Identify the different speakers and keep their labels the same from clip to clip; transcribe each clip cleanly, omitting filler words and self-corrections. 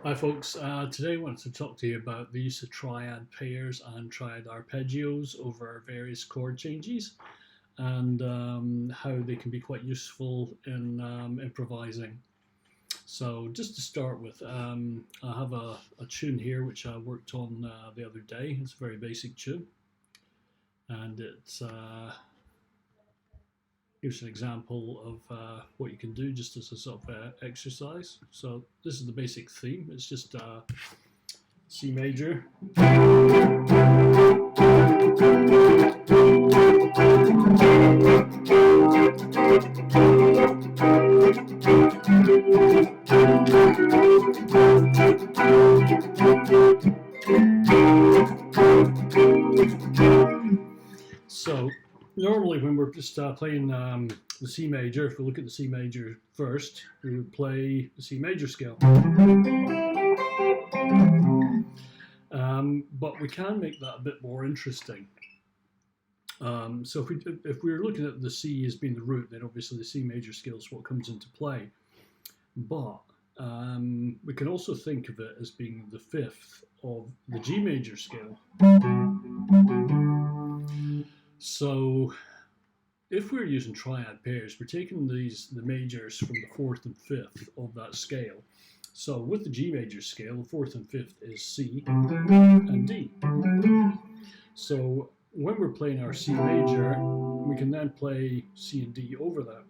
Speaker 1: Hi folks, today I wanted to talk to you about the use of triad pairs and triad arpeggios over various chord changes and how they can be quite useful in improvising. So just to start with, I have a tune here which I worked on the other day. It's a very basic tune and it's here's an example of what you can do just as a sort of exercise. So this is the basic theme. It's just C major. So normally when we're just playing the C major, if we look at the C major first, we would play the C major scale. But we can make that a bit more interesting. So if we're looking at the C as being the root, then obviously the C major scale is what comes into play. But we can also think of it as being the fifth of the G major scale. So if we're using triad pairs, we're taking the majors from the fourth and fifth of that scale. So with the G major scale, the fourth and fifth is C and D. So when we're playing our C major, we can then play C and D over that.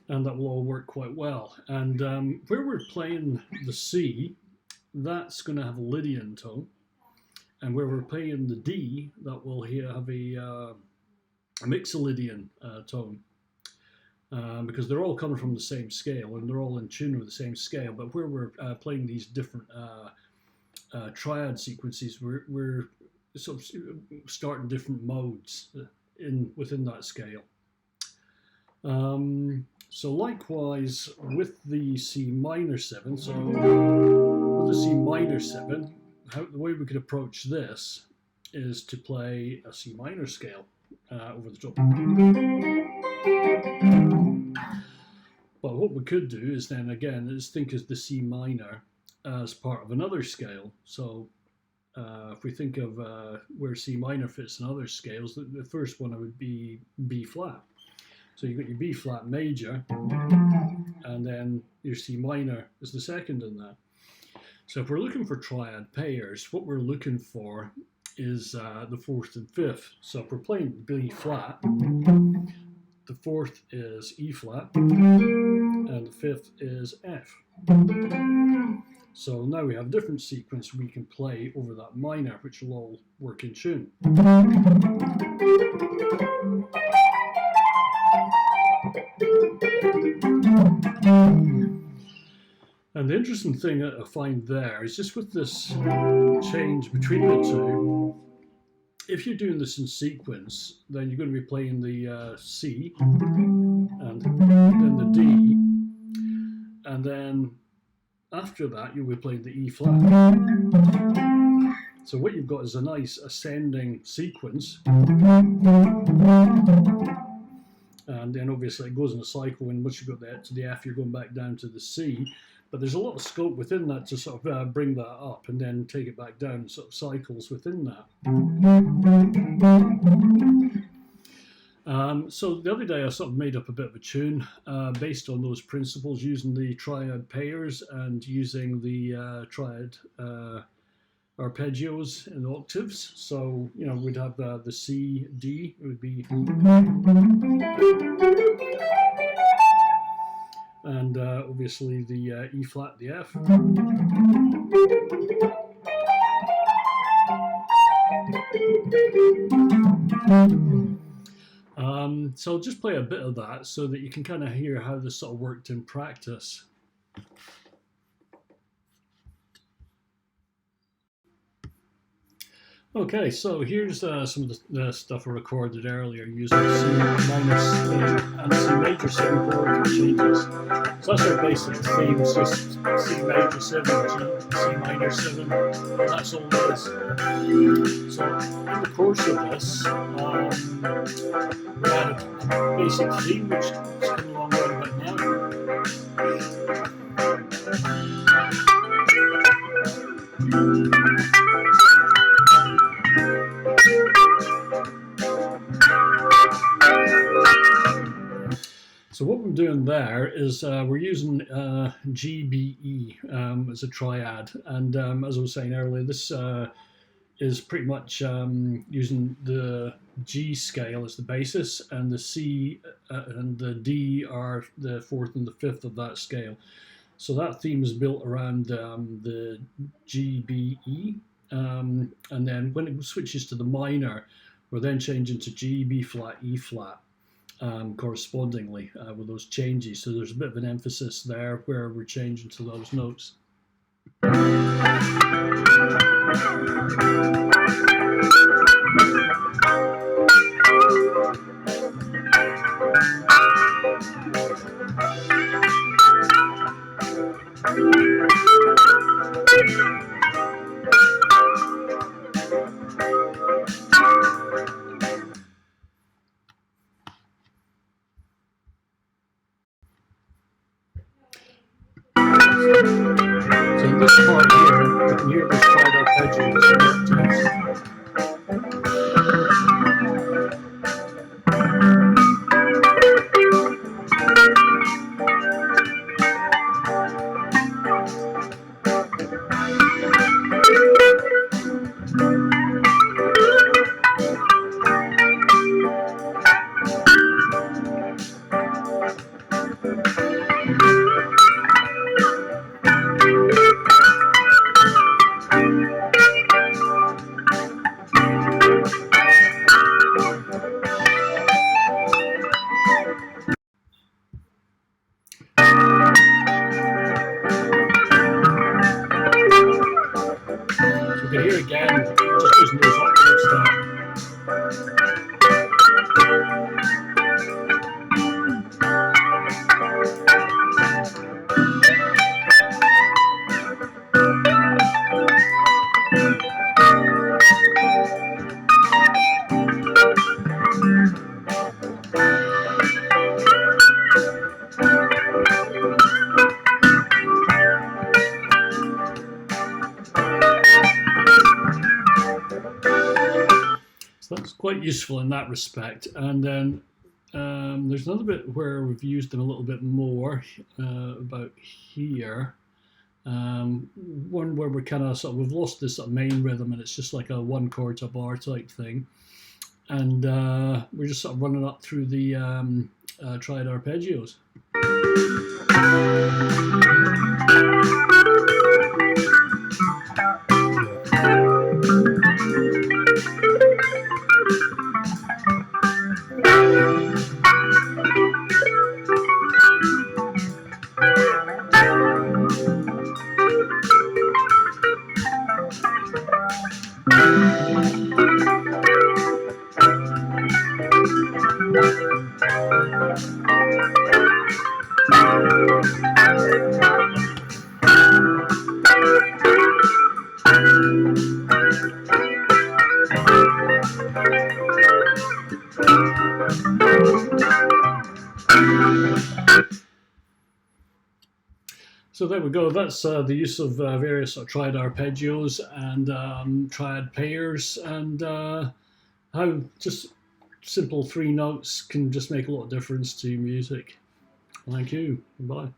Speaker 1: And that will all work quite well. And where we're playing the C, that's going to have a Lydian tone. And where we're playing the D, that will have a Mixolydian tone. Because they're all coming from the same scale and they're all in tune with the same scale. But where we're playing these different triad sequences, we're sort of starting different modes within that scale. So likewise with the C minor 7, so with the C minor 7, the way we could approach this is to play a C minor scale over the top. But what we could do is then again is think of the C minor as part of another scale. So if we think of where C minor fits in other scales, the first one would be B flat. So you've got your B flat major, and then your C minor is the second in that. So if we're looking for triad pairs, what we're looking for is the fourth and fifth. So if we're playing B flat, the fourth is E flat, and the fifth is F. So now we have a different sequence we can play over that minor, which will all work in tune. And the interesting thing that I find there is just with this change between the two, if you're doing this in sequence, then you're going to be playing the C and then the D, and then after that you'll be playing the E flat. So what you've got is a nice ascending sequence, and then obviously it goes in a cycle, and once you got that to the F, you're going back down to the C. But there's a lot of scope within that to sort of bring that up and then take it back down, sort of cycles within that. So the other day I sort of made up a bit of a tune based on those principles, using the triad pairs and using the triad arpeggios in octaves. So, you know, we'd have the C, D, it would be... and obviously the E flat, the F. So I'll just play a bit of that so that you can kind of hear how this sort of worked in practice. Okay, so here's some of the stuff I recorded earlier using C minor and C major 7 chord changes. So that's our basic theme, it's just C major 7, C minor 7, and that's all it is. So in the course of this, we had a basic theme which is coming along right about now. So what we're doing there is we're using GBE as a triad, and as I was saying earlier, this is pretty much using the G scale as the basis, and the C and the D are the fourth and the fifth of that scale. So that theme is built around the GBE, and then when it switches to the minor, we're then changing to G, B flat, E flat. Correspondingly with those changes. So there's a bit of an emphasis there where we're changing to those notes. So in this part here, you can hear this triad arpeggios and octaves. So here again, just using those octaves there. So that's quite useful in that respect. And then there's another bit where we've used them a little bit more about here. One where we're kind of sort of, we've lost this sort of main rhythm and it's just like a 1 chord to bar type thing. And we're just sort of running up through the triad arpeggios. So there we go. That's the use of various triad arpeggios and triad pairs, and how just simple 3 notes can just make a lot of difference to music. Thank you. Bye.